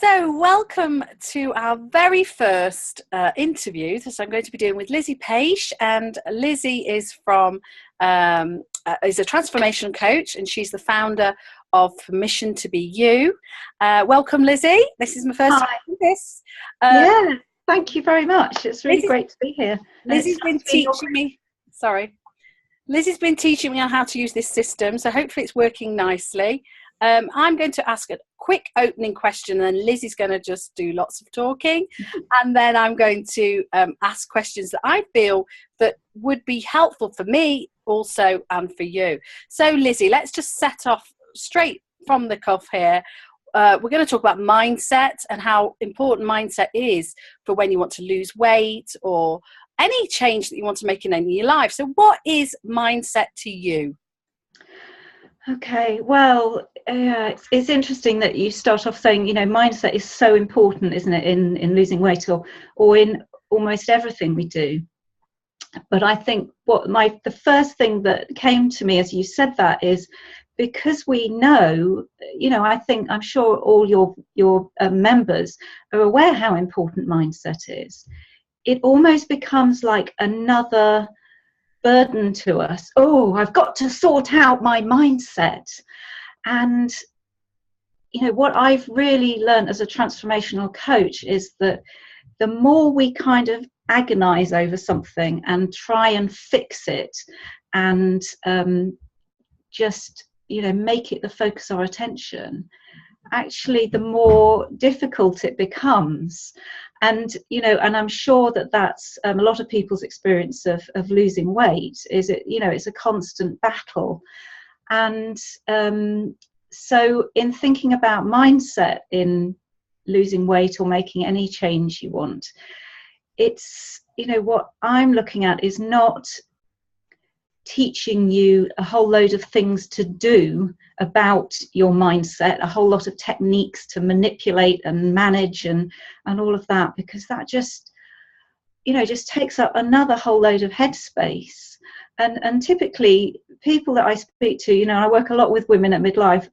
So welcome to our very first interview that I'm going to be doing with Lizzie Paish, and Lizzie is is a transformation coach, and she's the founder of Permission to Be You. Welcome, Lizzie. This is my first time doing this. Yeah, thank you very much. It's really great to be here. Lizzie's been teaching me. Lizzie's been teaching me on how to use this system, so hopefully it's working nicely. I'm going to ask a quick opening question, and then Lizzie's going to just do lots of talking, and then I'm going to ask questions that I feel that would be helpful for me also and for you. So Lizzie, let's just set off straight from the cuff here. We're going to talk about mindset and how important mindset is for when you want to lose weight or any change that you want to make in your life. So what is mindset to you? Okay, well, it's interesting that you start off saying, mindset is so important, isn't it, in losing weight or in almost everything we do. But I think the first thing that came to me as you said that is because we know, I'm sure all your members are aware how important mindset is. It almost becomes like another burden to us. Oh, I've got to sort out my mindset. And what I've really learned as a transformational coach is that the more we kind of agonize over something and try and fix it and just make it the focus of our attention, actually the more difficult it becomes. And I'm sure that's a lot of people's experience of losing weight. It's a constant battle. And so in thinking about mindset in losing weight or making any change you want, it's what I'm looking at is not teaching you a whole load of things to do about your mindset, a whole lot of techniques to manipulate and manage and all of that, because that just takes up another whole load of headspace. And typically people that I speak to, I work a lot with women at midlife,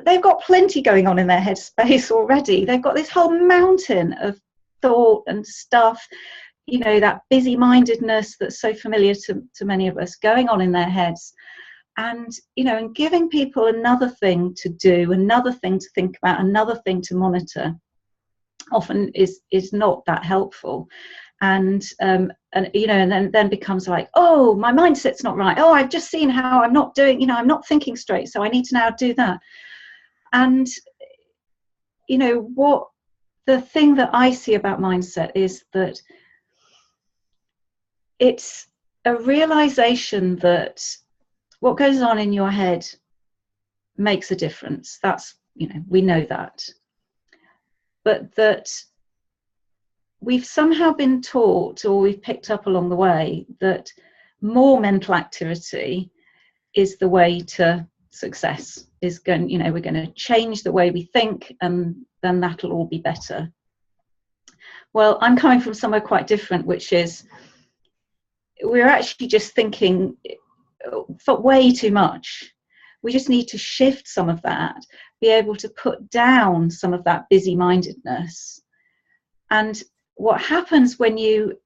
they've got plenty going on in their headspace already. They've got this whole mountain of thought and stuff, that busy-mindedness that's so familiar to many of us going on in their heads. And and giving people another thing to do, another thing to think about, another thing to monitor often is not that helpful. And then becomes like, oh, my mindset's not right. Oh, I've just seen how I'm not doing, I'm not thinking straight, so I need to now do that. And what the thing that I see about mindset is that it's a realization that what goes on in your head makes a difference. That's, we know that. But that we've somehow been taught, or we've picked up along the way, that more mental activity is the way to success. We're going to change the way we think, and then that'll all be better. Well, I'm coming from somewhere quite different, which is we're actually just thinking for way too much. We just need to shift some of that, be able to put down some of that busy-mindedness. And what happens when you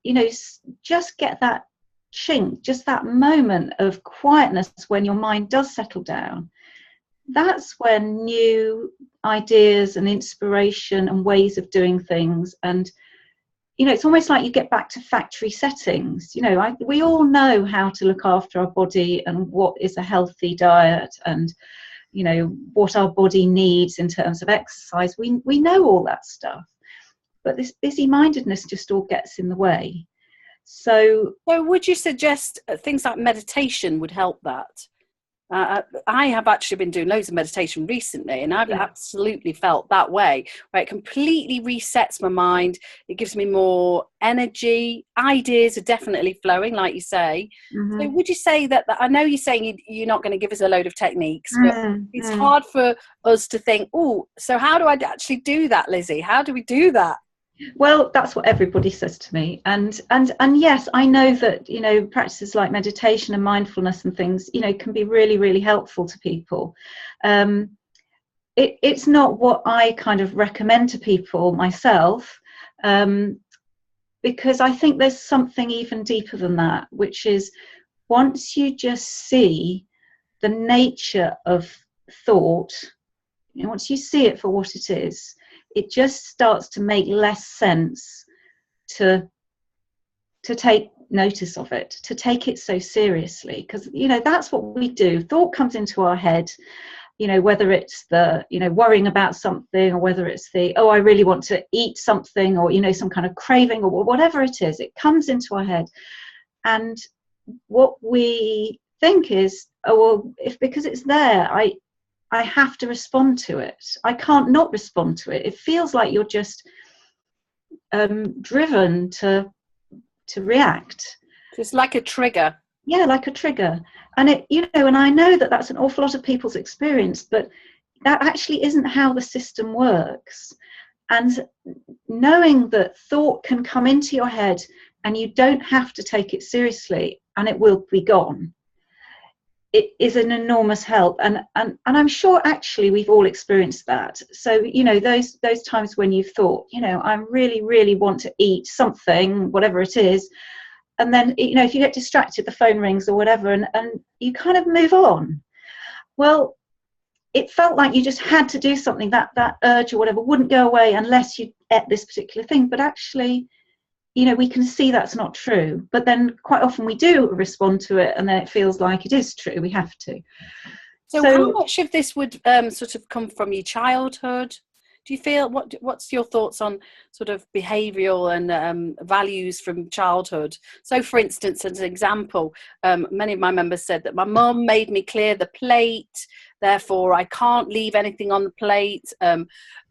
just get that chink, just that moment of quietness when your mind does settle down, that's when new ideas and inspiration and ways of doing things, and it's almost like you get back to factory settings. We all know how to look after our body and what is a healthy diet and what our body needs in terms of exercise. We know all that stuff, but this busy-mindedness just all gets in the way. So would you suggest things like meditation would help that? I have actually been doing loads of meditation recently, and I've absolutely felt that way, where it completely resets my mind. It gives me more energy. Ideas are definitely flowing, like you say. Mm-hmm. So would you say that I know you're saying you're not going to give us a load of techniques, but it's hard for us to think, oh, so how do I actually do that, Lizzie? How do we do that? Well, that's what everybody says to me, and yes, I know that practices like meditation and mindfulness and things can be really, really helpful to people. it's not what I kind of recommend to people myself, because I think there's something even deeper than that, which is once you just see the nature of thought, once you see it for what it is, it just starts to make less sense to take notice of it, to take it so seriously, because that's what we do. Thought comes into our head, whether it's the worrying about something, or whether it's the I really want to eat something, or some kind of craving, or whatever it is, it comes into our head. And what we think is, if because it's there, I have to respond to it. I can't not respond to it. It feels like you're just driven to react. It's like a trigger. Yeah, like a trigger. And and I know that that's an awful lot of people's experience, but that actually isn't how the system works. And knowing that thought can come into your head and you don't have to take it seriously and it will be gone, it is an enormous help. And I'm sure actually we've all experienced that. So those times when you've thought, I really want to eat something, whatever it is, and then if you get distracted, the phone rings or whatever, and you kind of move on. Well, it felt like you just had to do something, that urge or whatever wouldn't go away unless you ate this particular thing. But actually, we can see that's not true. But then quite often we do respond to it, and then it feels like it is true. We have to. So how much of this would sort of come from your childhood? Do you feel, what's your thoughts on sort of behavioural and values from childhood? So, for instance, as an example, many of my members said that my mum made me clear the plate, therefore I can't leave anything on the plate.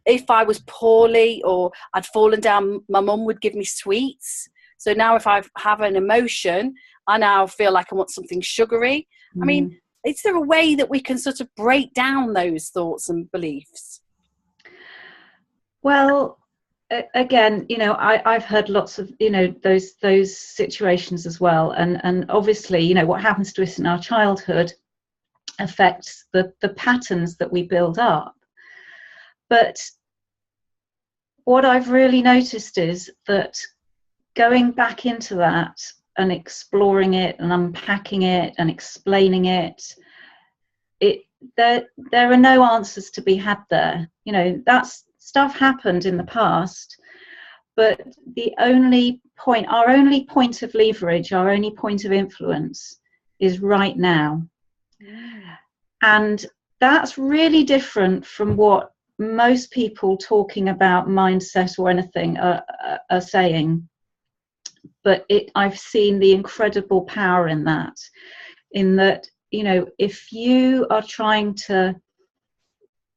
If I was poorly or I'd fallen down, my mum would give me sweets. So now if I have an emotion, I now feel like I want something sugary. I mean, is there a way that we can sort of break down those thoughts and beliefs? Well, again, I've heard lots of those situations as well, and obviously what happens to us in our childhood affects the patterns that we build up. But what I've really noticed is that going back into that and exploring it and unpacking it and explaining it, there are no answers to be had there. That's stuff happened in the past, but our only point of leverage, our only point of influence is right now. And that's really different from what most people talking about mindset or anything are saying. But I've seen the incredible power in that if you are trying to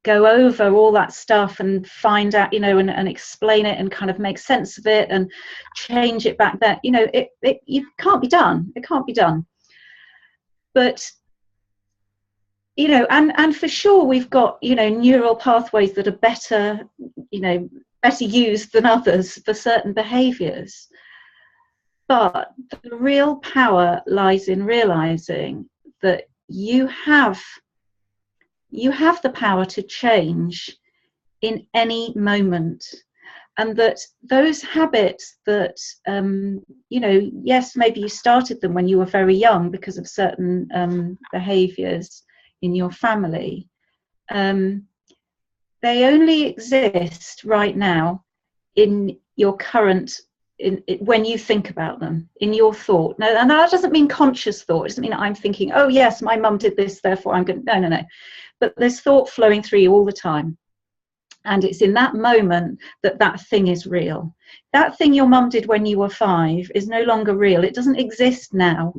go over all that stuff and find out, and explain it and kind of make sense of it and change it back there, it can't be done. It can't be done. But, and for sure we've got, neural pathways that are better used than others for certain behaviours. But the real power lies in realising that you have the power to change in any moment, and that those habits that yes, maybe you started them when you were very young because of certain behaviours in your family, they only exist right now in your current when you think about them, in your thought. Now, and that doesn't mean conscious thought. It doesn't mean I'm thinking, oh yes, my mum did this, therefore I'm going to, no. But there's thought flowing through you all the time. And it's in that moment that thing is real. That thing your mum did when you were 5 is no longer real. It doesn't exist now.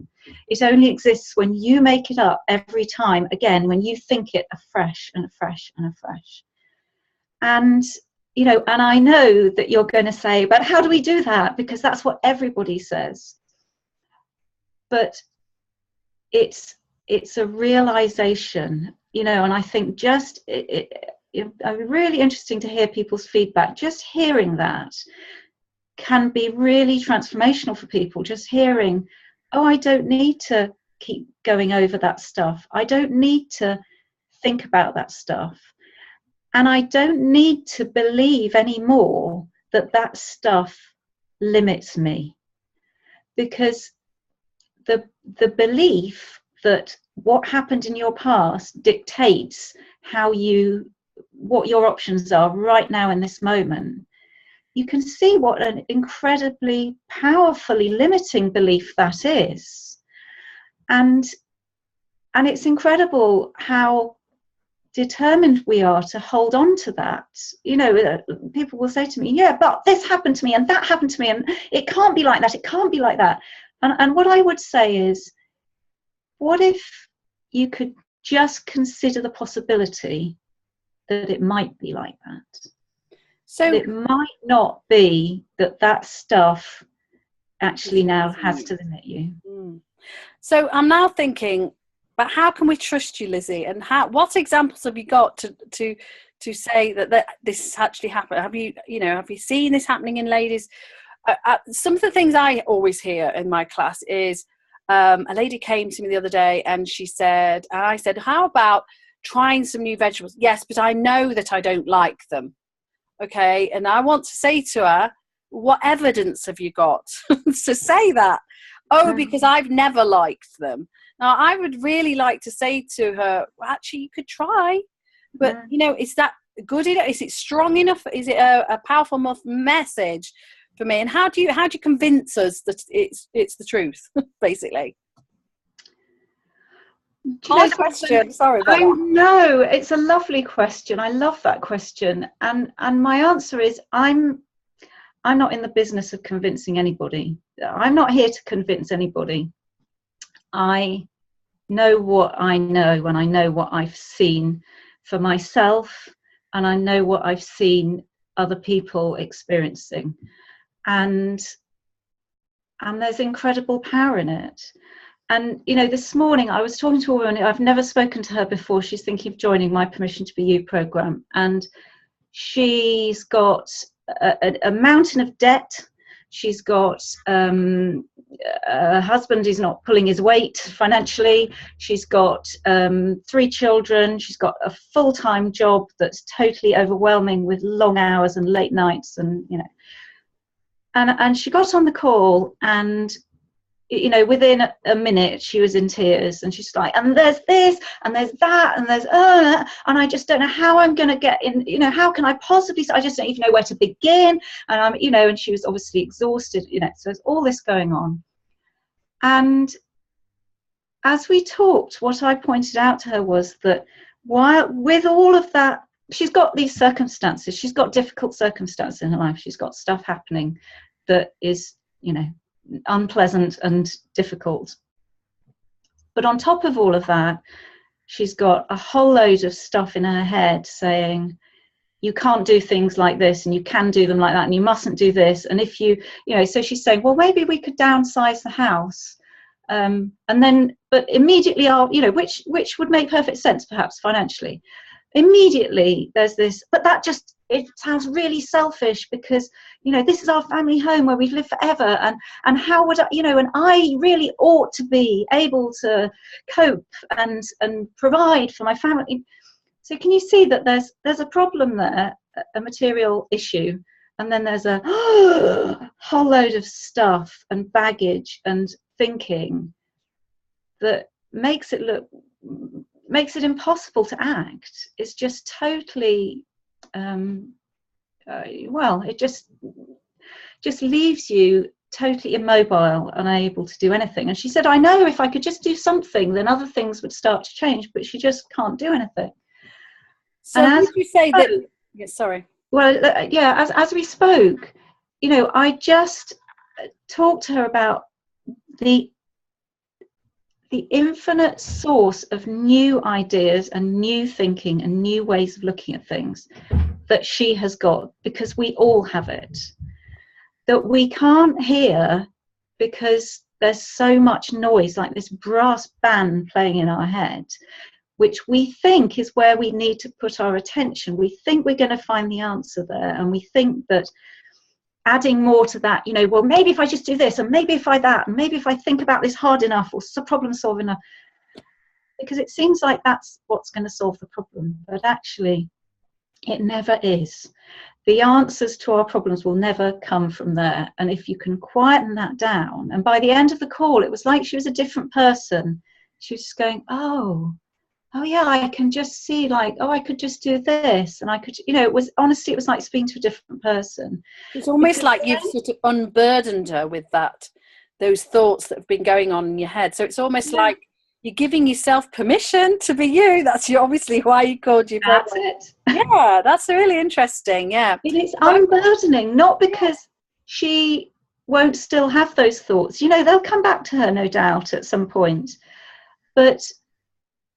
It only exists when you make it up every time, again, when you think it afresh and afresh and afresh. And and I know that you're going to say, but how do we do that? Because that's what everybody says. But it's a realization, and I think it's really interesting to hear people's feedback. Just hearing that can be really transformational for people. Just hearing, oh, I don't need to keep going over that stuff. I don't need to think about that stuff. And I don't need to believe anymore that that stuff limits me, because the belief that what happened in your past dictates what your options are right now in this moment, you can see what an incredibly powerfully limiting belief that is. And it's incredible how determined we are to hold on to that. You know, people will say to me, yeah, but this happened to me and that happened to me and it can't be like that, it can't be like that. And what I would say is, what if you could just consider the possibility that it might be like that? So it might not be that stuff actually now has to limit you. So I'm now thinking, but how can we trust you, Lizzie? And what examples have you got to say that this actually happened? Have you seen this happening in ladies? Some of the things I always hear in my class is, a lady came to me the other day and I said, how about trying some new vegetables? Yes, but I know that I don't like them. Okay. And I want to say to her, what evidence have you got to say that? Oh, because I've never liked them. Now, I would really like to say to her, well, actually, you could try. But, is that good enough? Is it strong enough? Is it a powerful enough message for me? And how do you convince us that it's the truth, basically? Hard question. Sorry about that. No, it's a lovely question. I love that question. And my answer is, I'm not in the business of convincing anybody. I'm not here to convince anybody. I know what I know, and I know what I've seen for myself, and I know what I've seen other people experiencing. And there's incredible power in it. And, this morning I was talking to a woman, I've never spoken to her before. She's thinking of joining my Permission to Be You program. And she's got a mountain of debt. She's got a husband who's not pulling his weight financially. She's got 3 children. She's got a full-time job that's totally overwhelming with long hours and late nights, and and she got on the call, and within a minute she was in tears, and she's like, and there's this and there's that and there's and I just don't know how I'm going to get in, how can I possibly, I just don't even know where to begin. And I'm and she was obviously exhausted, so there's all this going on. And as we talked, what I pointed out to her was that while with all of that, she's got these circumstances, she's got difficult circumstances in her life, she's got stuff happening that is unpleasant and difficult. But on top of all of that, she's got a whole load of stuff in her head saying, you can't do things like this, and you can do them like that, and you mustn't do this. And if so she's saying, well, maybe we could downsize the house. And then, but immediately, which would make perfect sense, perhaps financially. Immediately there's this, but it sounds really selfish, because this is our family home where we've lived forever, and how would I, and I really ought to be able to cope and provide for my family. So can you see that there's a problem there, a material issue, and then there's a whole load of stuff and baggage and thinking that makes it impossible to act. It's just totally it just leaves you totally immobile, unable to do anything. And she said, I know if I could just do something, then other things would start to change, but she just can't do anything. So would you say that, yeah, sorry. Well, as we spoke, I just talked to her about the infinite source of new ideas and new thinking and new ways of looking at things that she has got, because we all have it, that we can't hear because there's so much noise, like this brass band playing in our head, which we think is where we need to put our attention. We think we're going to find the answer there, and we think that adding more to that, well, maybe if I just do this, and maybe if I that, and maybe if I think about this hard enough or problem solve enough, because it seems like that's what's going to solve the problem. But actually, It never is. The answers to our problems will never come from there. And if you can quieten that down, and by the end of the call, it was like she was a different person. She was just going, oh yeah, I can just see, like, oh, I could just do this, and I could, it was, honestly, it was like speaking to a different person. It's almost like you've sort of unburdened her with those thoughts that have been going on in your head. So it's almost like you're giving yourself permission to be you. That's obviously why you called you. That's it. Yeah, that's really interesting. Yeah. It's unburdening, not because she won't still have those thoughts. They'll come back to her, no doubt, at some point. But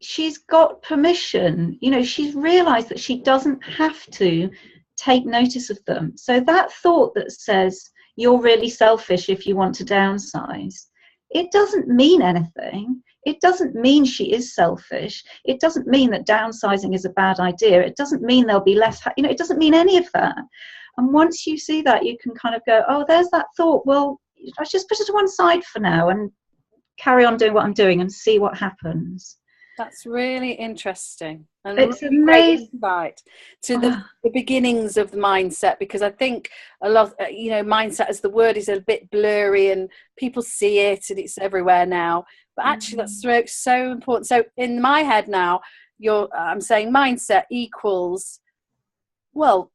she's got permission. She's realised that she doesn't have to take notice of them. So that thought that says you're really selfish if you want to downsize, it doesn't mean anything. It doesn't mean she is selfish. It doesn't mean that downsizing is a bad idea. It doesn't mean there'll be less, it doesn't mean any of that. And once you see that, you can kind of go, oh, there's that thought. Well, I just put it to one side for now and carry on doing what I'm doing and see what happens. That's really interesting, and it's really amazing. Great insight to the beginnings of the mindset, because I think a lot, mindset as the word is a bit blurry and people see it and it's everywhere now. But actually, that's so important. So in my head now, I'm saying mindset equals, well,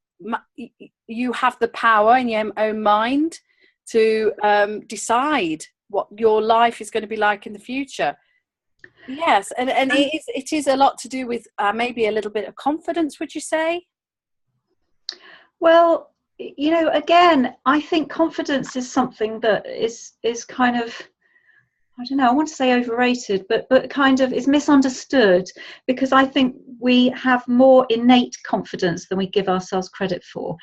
you have the power in your own mind to decide what your life is going to be like in the future. Yes, and it is a lot to do with maybe a little bit of confidence, would you say? Well, again, I think confidence is something that is kind of, I don't know, I want to say overrated, but kind of is misunderstood, because I think we have more innate confidence than we give ourselves credit for.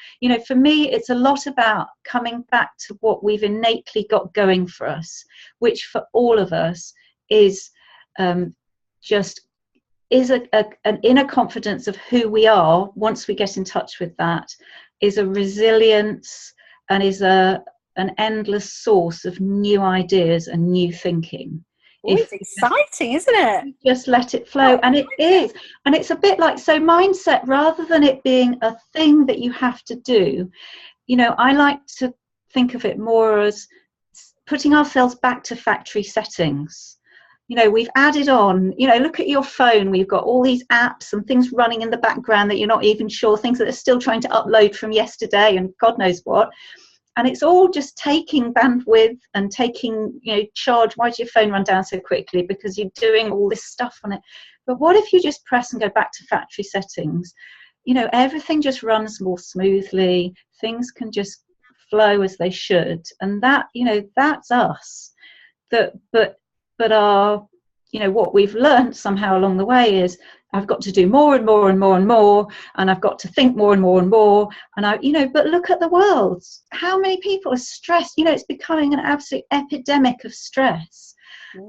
For me, it's a lot about coming back to what we've innately got going for us, which for all of us is just is an inner confidence of who we are. Once we get in touch with that, is a resilience and is an endless source of new ideas and new thinking. It's exciting, isn't it? Just let it flow. And it is. And it's a bit like, so mindset, rather than it being a thing that you have to do, I like to think of it more as putting ourselves back to factory settings. We've added on, look at your phone. We've got all these apps and things running in the background that you're not even sure, things that are still trying to upload from yesterday and God knows what. And it's all just taking bandwidth and taking, charge. Why does your phone run down so quickly? Because you're doing all this stuff on it. But what if you just press and go back to factory settings? Everything just runs more smoothly. Things can just flow as they should. And that, that's us. But our, what we've learned somehow along the way is I've got to do more and more and more and more, and I've got to think more and more and more. And but look at the world. How many people are stressed? It's becoming an absolute epidemic of stress.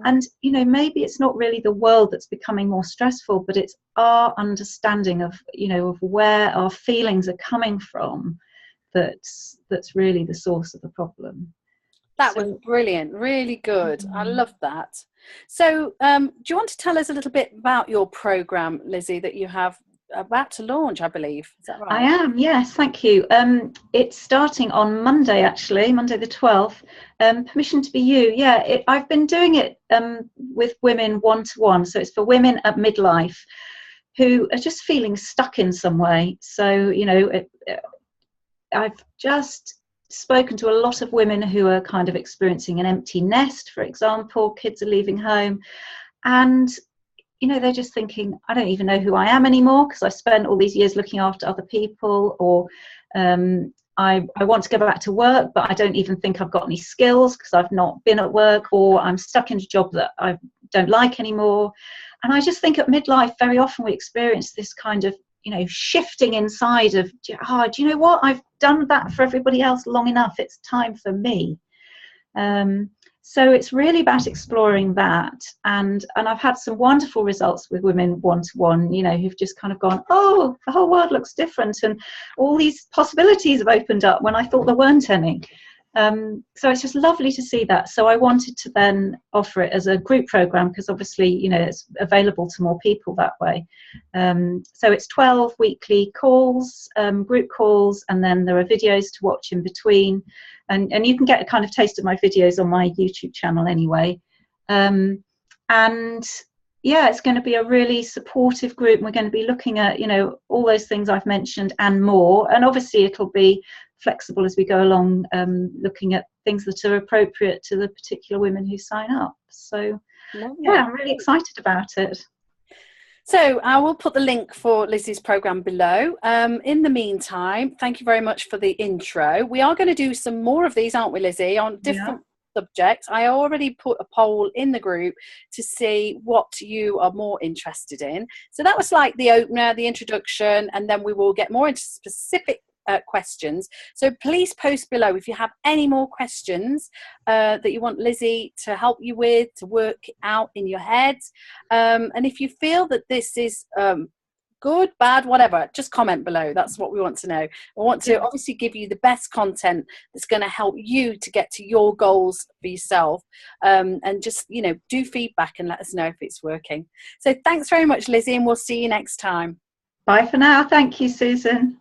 And, maybe it's not really the world that's becoming more stressful, but it's our understanding of, of where our feelings are coming from that's really the source of the problem. That was brilliant, really good. I love that. So do you want to tell us a little bit about your programme, Lizzie, that you have about to launch, I believe? Is that right? I am, yes, thank you. It's starting on Monday, actually, Monday the 12th. Permission to be You. Yeah, I've been doing it with women one-to-one. So it's for women at midlife who are just feeling stuck in some way. So, I've just spoken to a lot of women who are kind of experiencing an empty nest, for example. Kids are leaving home, and they're just thinking, I don't even know who I am anymore, because I spent all these years looking after other people, or I want to go back to work, but I don't even think I've got any skills because I've not been at work, or I'm stuck in a job that I don't like anymore. And I just think at midlife, very often we experience this kind of shifting inside of, do you know what? I've done that for everybody else long enough. It's time for me. So it's really about exploring that. And I've had some wonderful results with women one-to-one, who've just kind of gone, oh, the whole world looks different. And all these possibilities have opened up when I thought there weren't any. So it's just lovely to see that. So I wanted to then offer it as a group program, because obviously, you know, it's available to more people that way. So it's 12 weekly calls, group calls, and then there are videos to watch in between. And you can get a kind of taste of my videos on my YouTube channel anyway. And yeah, it's going to be a really supportive group. We're going to be looking at, you know, all those things I've mentioned and more. And obviously it'll be flexible as we go along, looking at things that are appropriate to the particular women who sign up. So yeah, I'm really excited about it. So I will put the link for Lizzie's program below. In the meantime, thank you very much for the intro. We are going to do some more of these, aren't we, Lizzie, on different subjects. I already put a poll in the group to see what you are more interested in. So that was like the opener, the introduction, and then we will get more into specific questions. So please post below if you have any more questions that you want Lizzie to help you with, to work out in your head. And if you feel that this is good, bad, whatever, just comment below. That's what we want to know. We want to obviously give you the best content that's going to help you to get to your goals for yourself. And just, you know, do feedback and let us know if it's working. So thanks very much, Lizzie, and we'll see you next time. Bye for now. Thank you, Susan.